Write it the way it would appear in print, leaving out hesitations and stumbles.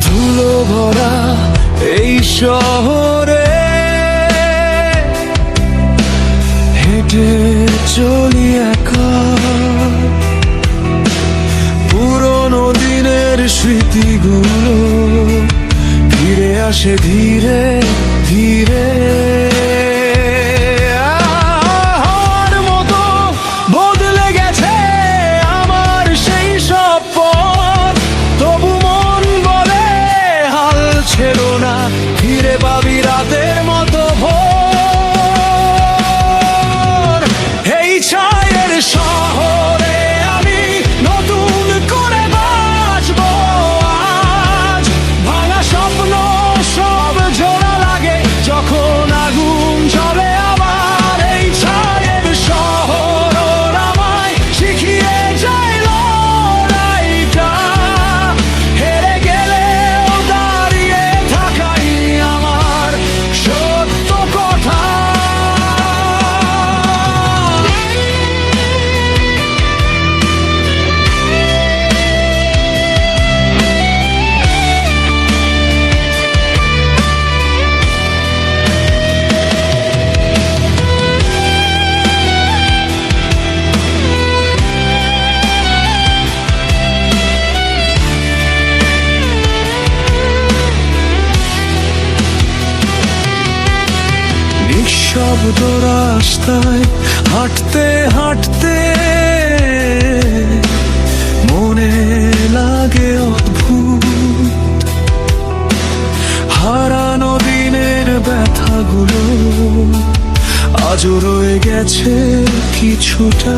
ধুলো ভরা এই শহরে হেঁটে চলি একা, পুরোনো দিনের স্মৃতিগুলো ফিরে আসে ধীরে ধীরে। আর মতো বদলে গেছে আমার সেই সব পথ, তবু মন বলে হাল ছেড়ো না, ফিরে পাবি রাতের মতো ভোর। এই ছায়ের শহরে আমি নতুন করে বাঁচবো আজ, ভাঙা স্বপ্ন সব জোড়া লাগে যখন আগুন জ্বলে আবার। এই ছায়ের শহর আমায় শিখিয়ে যায় লড়াইটা, হেরে গেলেও দাঁড়িয়ে থাকাই আমার সত্য কথা। নিঃশব্দ রাস্তায় হাঁটতে হাঁটতে মনে লাগে অদ্ভুত, হারানো দিনের ব্যথাগুলো আজও রয়ে গেছে কিছুটা।